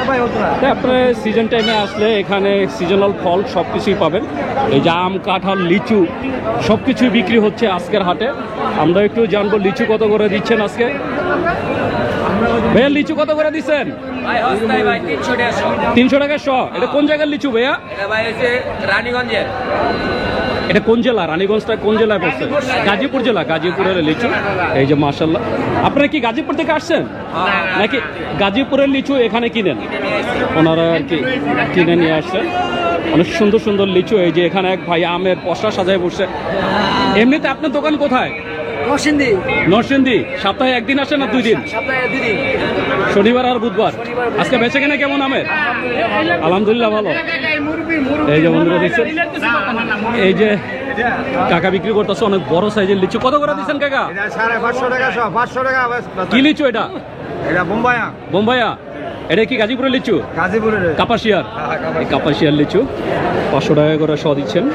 তাই আপনার সিজন টাইমে আসলে এখানে সিজনাল ফল সব কিছুই পাবেন। এই যে আম, কাঁঠাল, লিচু সব কিছুই বিক্রি হচ্ছে আজকের হাটে। আমরা একটু জানবো লিচু কত করে দিচ্ছেন আজকে। ভাইয়া লিচু কত করে দিচ্ছেন? 300 টাকা শ। এটা কোন জায়গার লিচু ভাইয়া? রানীগঞ্জের। এটা কোন জেলা? রানীগঞ্জটা কোন জেলায় পড়ছে? গাজীপুর জেলা, গাজীপুরের লিচু। এই যে মাশাআল্লাহ, আপনারা কি গাজীপুর থেকে আসছেন নাকি গাজীপুরের লিচু এখানে কিনেন? ওনারা আর কি কিনে নিয়ে আসছেন অনেক সুন্দর সুন্দর লিচু। এই যে এখানে এক ভাই আমের পসরা সাজায় বসছে। এমনিতে আপনার দোকান কোথায়? নরসিংদী। সপ্তাহে একদিন আসেন না 2 দিন? শনিবার আর বুধবার। আজকে বেচে কেনা কেমন আমের? আলহামদুলিল্লাহ ভালো। এই যে বন্ধুরা দেখছেন এই যে কাকা বিক্রি করতেছে অনেক বড় সাইজের লিচু। কত করে দিচ্ছেন কাকা? 550 টাকা সব, 500 টাকা। কি লিচু এটা? এটা বোম্বাইয়া। বোম্বাইয়া। এটা কি গাজীপুরের লিচু? গাজীপুরের কাপাসিয়ার। এই কাপাসিয়ার লিচু 500 টাকা করে শ দিচ্ছেন।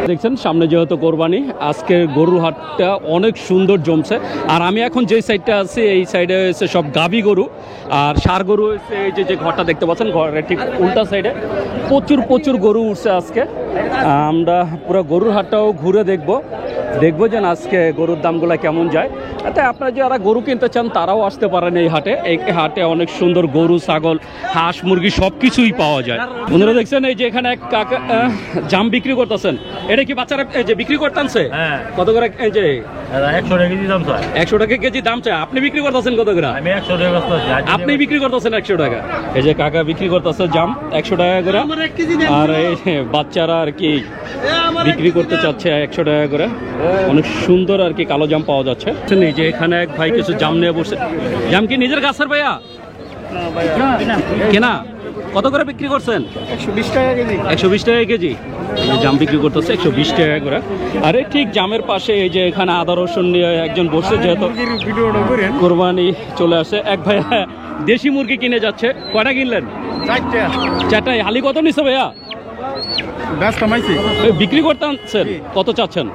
দেখছেন সামনে যেহেতু কোরবানি, আজকে গরুর হাটটা অনেক সুন্দর জমছে। আর আমি এখন যে সাইডটা আছি এই সাইডে হচ্ছে সব গাভী গরু, আর ষাঁড় গরু হচ্ছে এই যে যে ঘরটা দেখতে পাচ্ছেন, ঘরের ঠিক উল্টা সাইডে প্রচুর প্রচুর গরু উঠছে আজকে। আমরা পুরো গরুর হাটটাও ঘুরে দেখবো যে আজকে গরুর দামগুলো কেমন যায়। তাই আপনারা যারা গরু কিনতে চান তারাও আসতে পারেন এই হাটে। এই হাটে অনেক সুন্দর গরু, ছাগল, হাঁস, মুরগি সব কিছুই পাওয়া যায়। বন্ধুরা দেখছেন এই যে এখানে এক কাকা জাম বিক্রি করতেছেন। এটা কি বাচ্চারা এই যে বিক্রি করতেছে? কত করে? এই যে 100 টাকা কেজি দাম চাই। 100 টাকা কেজি দাম চাই। আপনি বিক্রি করতেছেন কত করে? আমি 100 টাকা বেচতেছি। আপনি বিক্রি করতেছেন 100 টাকা। এই যে কাকা বিক্রি করতেছে জাম 100 টাকা করে। আর এই বাচ্চারা আর কি বিক্রি করতে চাচ্ছে 100 টাকা করে। অনেক সুন্দর আর কি কালো জাম পাওয়া যাচ্ছে। এই যে এখানে এক ভাই কিছু জাম নিয়ে বসে। জাম কি নিজের গাছের ভাইয়া? কেনা? কত করে বিক্রি করছেন? 120 টাকা কেজি। 120 টাকা কেজি। এই যে জাম বিক্রি করতেছে 120 টাকা করে। আরে ঠিক জামের পাশে এই যে এখানে আদা রসুন নিয়ে একজন বসছে, যেহেতু কোরবানি চলে আসে। এক ভাই দেশি মুরগি কিনে যাচ্ছে। কয়টা কিনলেন? 4টায়। হালি কত নিচ্ছে ভাইয়া? বিক্রি করতে আনছেন? কত চাচ্ছেন?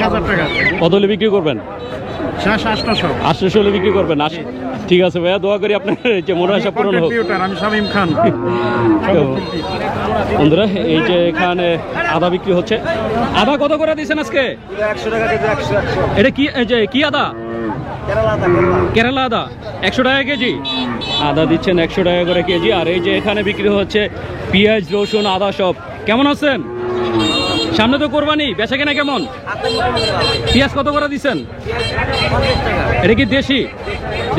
1000 টাকা। কত হলে বিক্রি করবেন? 800 হলে বিক্রি করবেন। ঠিক আছে ভাইয়া, দোয়া করি আপনার যে মনে আশা পূরণ হোক। আমি শামীম খান। বন্ধুরা এই যে এখানে আদা বিক্রি হচ্ছে। আদা কত করে দিচ্ছেন আজকে? 100 টাকা কেজি। 100। এটা কি এই যে কি আদা? কেরালা আদা 100 টাকা কেজি। আদা দিচ্ছেন 100 টাকা করে কেজি। আর এই যে এখানে বিক্রি হচ্ছে পেঁয়াজ, রসুন, আদা সব। কেমন আছেন? সামনে তো কোরবানি, বেচা কেনা কেমন? পেঁয়াজ কত করে দিচ্ছেন? এটা কি দেশি?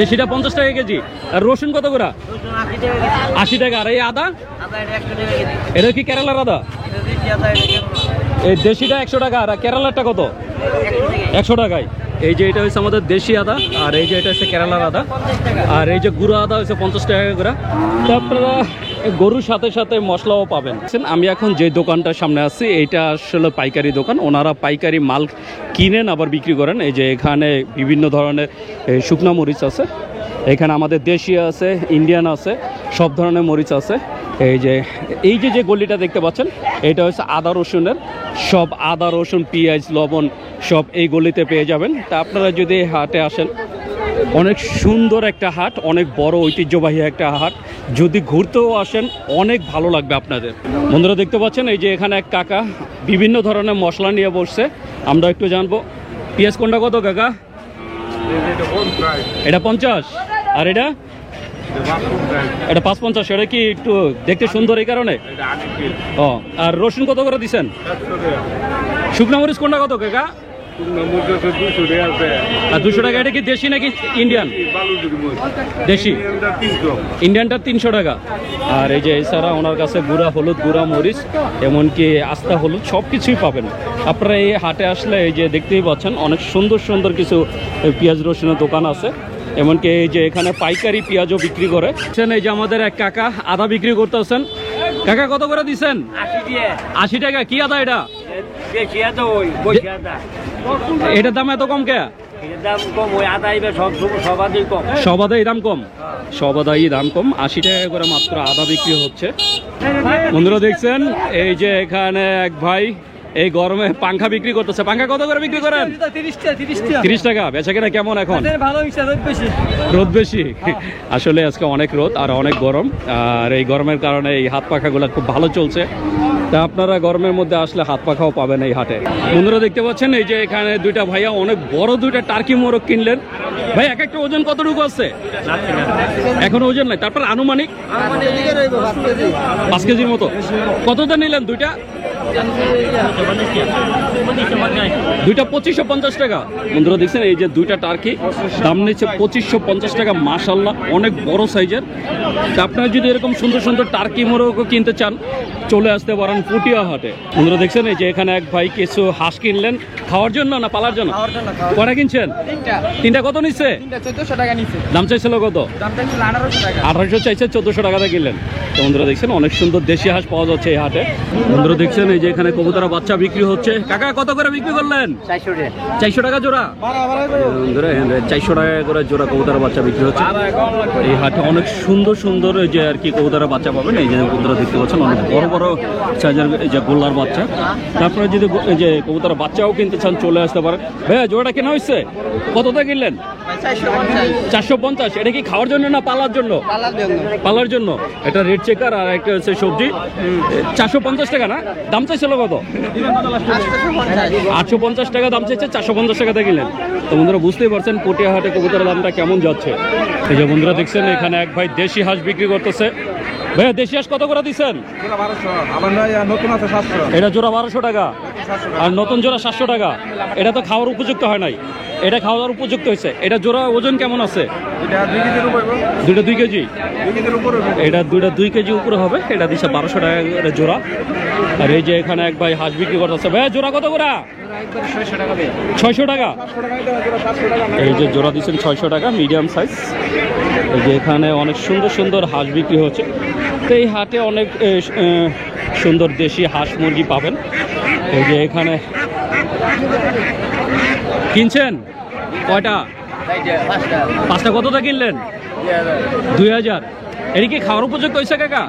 দেশিটা 50 টাকা কেজি। আর রসুন কত করে? 80 টাকা। আর এই আদা? এটা কি কেরালার আদা? এই দেশিটা 100 টাকা আর কেরালারটা কত? 100 টাকায়। এই যে এটা হচ্ছে আমাদের দেশি আদা, আর এই যে এটা হচ্ছে কেরালার আদা, আর এই যে গুঁড়ো আদা হচ্ছে 50 টাকা করে। তো আপনারা গরুর সাথে সাথে মশলাও পাবেন। আমি এখন যে দোকানটার সামনে আছি এইটা আসলে পাইকারি দোকান, ওনারা পাইকারি মাল কিনেন আবার বিক্রি করেন। এই যে এখানে বিভিন্ন ধরনের শুকনো মরিচ আছে, এখানে আমাদের দেশি আছে, ইন্ডিয়ান আছে, সব ধরনের মরিচ আছে। এই যে গলিটা দেখতে পাচ্ছেন এটা হচ্ছে আদা রসুনের, সব আদা রসুন পেঁয়াজ লবণ সব এই গলিতে পেয়ে যাবেন। তা আপনারা যদি হাটে আসেন, অনেক সুন্দর একটা হাট, অনেক বড় ঐতিহ্যবাহী একটা হাট, যদি ঘুরতেও আসেন অনেক ভালো লাগবে আপনাদের। বন্ধুরা দেখতে পাচ্ছেন এই যে এখানে এক কাকা বিভিন্ন ধরনের মশলা নিয়ে বসছে, আমরা একটু জানবো। পেঁয়াজ কোনটা কত কাকা? এটা 50, আর এটা 550। এটা কি একটু দেখতে সুন্দর এই কারণে? ও, আর রসুন কত করে দিচ্ছেন? শুকনো মরিচ কোনটা কত কাকা? আর 200 টাকা। এটা কি দেশি নাকি ইন্ডিয়ান? দেশি। ইন্ডিয়ানটা 300 টাকা। আর এই যে এছাড়া ওনার কাছে গুঁড়া হলুদ, গুঁড়া মরিচ, এমনকি আস্তা হলুদ সব কিছুই পাবেন। আপনারা এই হাটে আসলে এই যে দেখতেই পাচ্ছেন অনেক সুন্দর সুন্দর কিছু পেঁয়াজ রসুনের দোকান আছে, এমনকি এই যে এখানে পাইকারি পেঁয়াজও বিক্রি করে। এই যে আমাদের এক কাকা আদা বিক্রি করতেছেন। কাকা কত করে দিচ্ছেন? 80 টাকা। কি আদা এটা? এটার দাম এত কম কে? সব আদাই দাম কম, সব আদাই দাম কম। 80 টাকা করে মাত্র আদা বিক্রি হচ্ছে। বন্ধুরা দেখছেন এই যে এখানে এক ভাই এই গরমে পাংখা বিক্রি করতেছে। পাংখা কত করে বিক্রি করেন? 30 টাকা। বেচাকেনা কেমন এখন? রোদ বেশি। আসলে আজকে অনেক রোদ আর অনেক গরম, আর এই গরমের কারণে এই হাত পাখাগুলো খুব ভালো চলছে। তা আপনারা গরমের মধ্যে আসলে হাত পাখাও পাবেন এই হাটে। বন্ধুরা দেখতে পাচ্ছেন এই যে এখানে দুইটা ভাইয়া অনেক বড় দুইটা টার্কি মোরগ কিনলেন। ভাই এক একটা ওজন কতটুকু আছে? এখন ওজন নাই, তারপর আনুমানিক 5 কেজির মতো। কতটা নিলেন দুইটা? দুইটা 2550 টাকা। বন্ধুরা দেখছেন এই যে দুইটা টার্কি দাম নিচ্ছে 2550 টাকা। মাশাআল্লাহ অনেক বড় সাইজের। আপনারা যদি এরকম সুন্দর সুন্দর টার্কি মোরগও কিনতে চান চলে আসতে পারেন পুটিয়া হাটে। বন্ধুরা দেখছেন এই যে এখানে এক ভাই কিছু হাঁস কিনলেন খাওয়ার জন্য না পালার জন্য? কটা কিনছেন? তিনটা। কত নিচ্ছে? 1400 টাকা নিচ্ছে। দাম চাইছিল কত? দাম চাইছিল 1800 টাকা। 1800 চাইছে, 1400 টাকাতে কিনলেন। তো বন্ধুরা দেখছেন অনেক সুন্দর দেশি হাঁস পাওয়া যাচ্ছে এই হাটে। বন্ধুরা দেখছেন এই যে এখানে কবুতরা বাচ্চা বিক্রি হচ্ছে। কাকা কত করে বিক্রি করলেন? 400 টাকা জোড়া। বন্ধুরা 400 টাকা করে জোড়া কবুতরা বাচ্চা বিক্রি হচ্ছে এই হাটে। অনেক সুন্দর সুন্দর যে আর কি কবুতরা বাচ্চা পাবেন। এই যে বন্ধুরা দেখতে পাচ্ছেন অনেক বড় বড় সাইজের যে গোল্লার বাচ্চা। তারপরে যদি এই যে কবুতরা বাচ্চাও কিনতে চান চলে আসতে পারেন। ভাইয়া জোড়াটা কেনা হয়েছে? কতটা কিনলেন? 450। এটা কি খাওয়ার জন্য না পালার জন্য? পালার জন্য। এটা রেড চেকার আর একটা হচ্ছে সবজি। 450 টাকা না? দাম চাইছিল কত? 850 টাকা দাম চাইছে, 450 টাকাতে কিনলেন। তো বন্ধুরা বুঝতেই পারছেন পটিয়া হাটে কবুতরের দামটা কেমন যাচ্ছে। এই যে বন্ধুরা দেখছেন এখানে এক ভাই দেশি হাঁস বিক্রি করতেছে। ভাইয়া দেশি হাঁস কত করে দিচ্ছেন? এটা জোড়া 1200 টাকা আর নতুন জোড়া 700 টাকা। এটা তো খাওয়ার উপযুক্ত হয় নাই, এটা খাওয়ার উপযুক্ত হয়েছে। এটা জোড়া ওজন কেমন আছে? দুইটা 2 কেজি। এটা দুইটা 2 কেজি উপরে হবে। এটা দিচ্ছে 1200 টাকা জোড়া। আর এই যে এখানে এক ভাই হাঁস বিক্রি করতেছে। ভাইয়া জোড়া কত করে? 600 টাকা। এই যে জোড়া দিচ্ছেন 600 টাকা, মিডিয়াম সাইজ। এই যে এখানে অনেক সুন্দর সুন্দর হাঁস বিক্রি হচ্ছে। তো এই হাটে অনেক সুন্দর দেশি হাঁস মুরগি পাবেন। এই যে এখানে কিনছেন কয়টা? 5টা। কতটা কিনলেন? 2000। এটা কি খাওয়ার উপযুক্ত হয়েছে কাকা?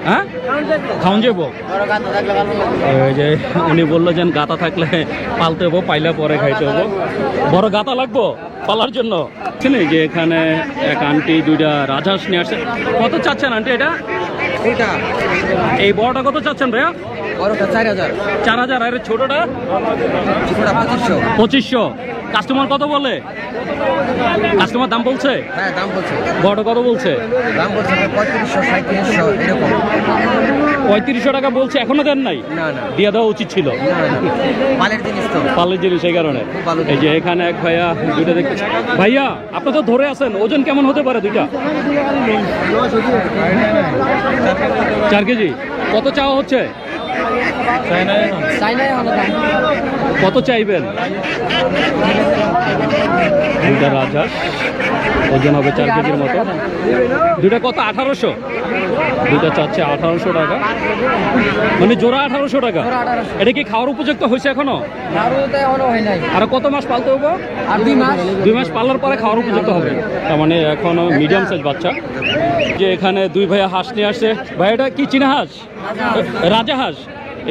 হ্যাঁ খাওয়ান যাবো। এই যে উনি বললো যে গাতা থাকলে পালতে হবো, পাইলে পরে খাইতে হবো। বড় গাতা লাগবো পালার জন্য। এই যে এখানে এক আন্টি দুইটা রাজহাঁস নিয়ে আসছে। কত চাচ্ছেন আন্টি এটা? এই বড়টা কত চাচ্ছেন ভাইয়া? 4000। আর ছোটটা 2500। কাস্টমার কত বলে? কাস্টমার দাম বলছে? হ্যাঁ দাম বলছে। বড় কত বলছে? দাম বলছে 3500 3700 এরকম। 3500 টাকা বলছে, এখনো দেন নাই? না না, দিয়ে দেওয়া উচিত ছিল। পালের জিনিস তো, পালের জিনিস এই কারণে। এই যে এখানে এক ভাইয়া দুইটা দেখতে। ভাইয়া আপনি তো ধরে আছেন, ওজন কেমন হতে পারে দুইটা? 4 কেজি। কত চাওয়া হচ্ছে? কত চাইবেন? দুইটা রাজহাঁস, ওজন হবে 4 কেজির মতো। দুইটা কত? 1800। দুইটা চাচ্ছে 1800 টাকা, মানে জোড়া 1800 টাকা। এটা কি খাওয়ার উপযুক্ত হয়েছে এখনো? আর কত মাস পালতে হবে? 2 মাস পালার পরে খাওয়ার উপযুক্ত হবে। তার মানে এখনো মিডিয়াম সাইজ বাচ্চা। যে এখানে দুই ভাইয়া হাঁস নিয়ে আসছে। ভাই এটা কি চীনা হাঁস? রাজাহাঁস,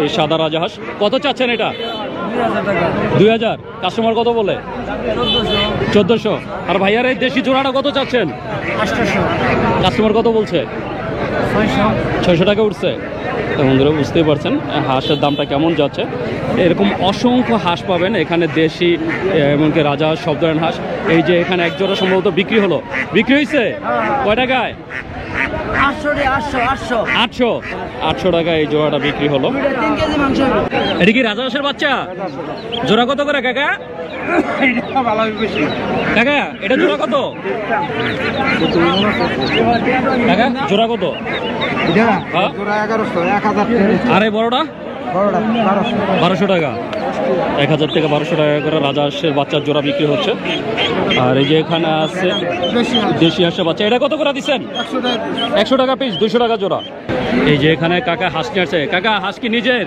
এই সাদা রাজাহাঁস। কত চাচ্ছেন এটা? 2000। কাস্টমার কত বলে? 1400। আর ভাইয়ার এই দেশি জোড়াটা কত চাচ্ছেন? 800। কাস্টমার কত বলছে? 600 টাকা উঠছে। তো বন্ধুরা বুঝতেই পারছেন হাঁসের দামটা কেমন যাচ্ছে। এরকম অসংখ্য হাঁস পাবেন এখানে, দেশি এমনকি রাজহাঁস, সব ধরনের হাঁস। এই যে এখানে এক জোড়া সম্ভবত বিক্রি হলো। বিক্রি হয়েছে কয় টাকায়? 800 টাকা এই জোড়াটা বিক্রি হলো। এটা কি রাজহাঁসের বাচ্চা? জোড়া কত করে কাকা? কাকা এটা জোড়া কত? কাকা জোড়া কত? হ্যাঁ? 1100, 1000। আর এই বড়টা? 1200 টাকা। 1000 থেকে 1200 টাকা করে রাজহাঁসের বাচ্চার জোড়া বিক্রি হচ্ছে। আর এই যে এখানে আছে দেশি হাঁসের বাচ্চা। এটা কত করে দিচ্ছেন? 100 টাকা পিস, 200 টাকা জোড়া। এই যে এখানে কাকা হাঁস নিয়ে আসছে। কাকা হাঁস কি নিজের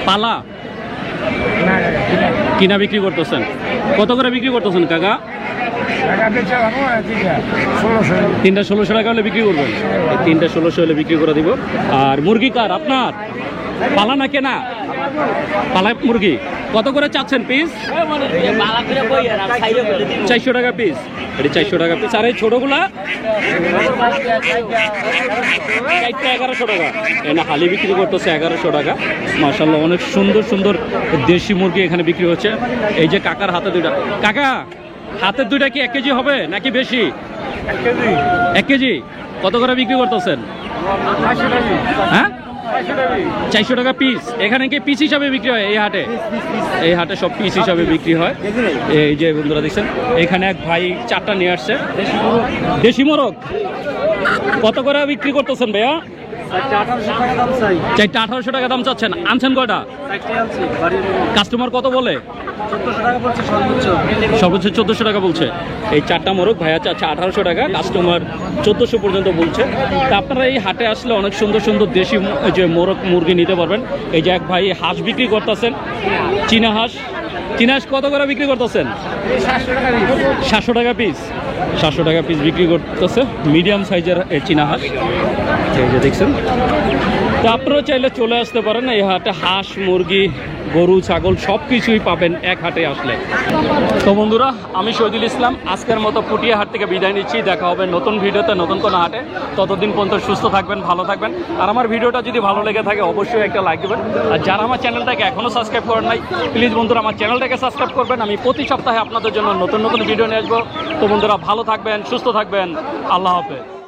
পালা কিনা বিক্রি করতেছেন? কত করে বিক্রি করতেছেন কাকা? 3টা 1600 টাকা হলে বিক্রি করবেন। 3টা 1600 হলে বিক্রি করে দিব। আর মুরগি কার? আপনার পালা না কেনা? পালা মুরগি। কত করে চাচ্ছেন পিস? 400 টাকা পিস। এটি 400 টাকা পিস। আর এই ছোটগুলা 1100 টাকা। এখানে হালি বিক্রি করতেছে 1100 টাকা। মাশাআল্লাহ অনেক সুন্দর সুন্দর দেশি মুরগি এখানে বিক্রি হচ্ছে। এই যে কাকার হাতে দুইটা। কাকা হাতের দুইটা কি 1 কেজি হবে নাকি বেশি? 1 কেজি। কত করে বিক্রি করতেছেন? হ্যাঁ 400 টাকা পিস। এখানে কি পিস হিসাবে বিক্রি হয় এই হাটে? এই হাটে সব পিস হিসাবে বিক্রি হয়। এই যে বন্ধুরা দেখছেন এখানে এক ভাই 4টা নিয়ে আসছে দেশি মোরগ। কত করে বিক্রি করতেছেন ভাইয়া? 4টা 1800 টাকা দাম চাচ্ছেন। আনছেন কয়টা? কাস্টমার কত বলে? সর্বোচ্চ 1400 টাকা বলছে। এই 4টা মোরগ ভাইয়া চাচ্ছে 1800 টাকা, কাস্টমার 1400 পর্যন্ত বলছে। তা আপনারা এই হাটে আসলে অনেক সুন্দর সুন্দর দেশি যে মোরগ মুরগি নিতে পারবেন। এই যে এক ভাই হাঁস বিক্রি করতেছেন, চীনা হাঁস। চীনা হাঁস কত করে বিক্রি করতেছেন? 700 টাকা পিস। 700 টাকা পিস বিক্রি করতেছে মিডিয়াম সাইজের চীনা হাঁস। এই যে দেখছেন। তো আপনারা চাইলে চলে আসতে পারেন এই হাটে। হাঁস, মুরগি, গরু, ছাগল সব কিছুই পাবেন এক হাটে আসলে। তো বন্ধুরা আমি শহীদুল ইসলাম আজকের মতো পুটিয়া হাট থেকে বিদায় নিচ্ছি। দেখা হবে নতুন ভিডিওতে নতুন কোনো হাটে। ততদিন পর্যন্ত সুস্থ থাকবেন, ভালো থাকবেন। আর আমার ভিডিওটা যদি ভালো লেগে থাকে অবশ্যই একটা লাইক দেবেন। আর যারা আমার চ্যানেলটাকে এখনও সাবস্ক্রাইব করেন নাই প্লিজ বন্ধুরা আমার চ্যানেলটাকে সাবস্ক্রাইব করবেন। আমি প্রতি সপ্তাহে আপনাদের জন্য নতুন নতুন ভিডিও নিয়ে আসবো। তো বন্ধুরা ভালো থাকবেন, সুস্থ থাকবেন। আল্লাহ হাফেজ।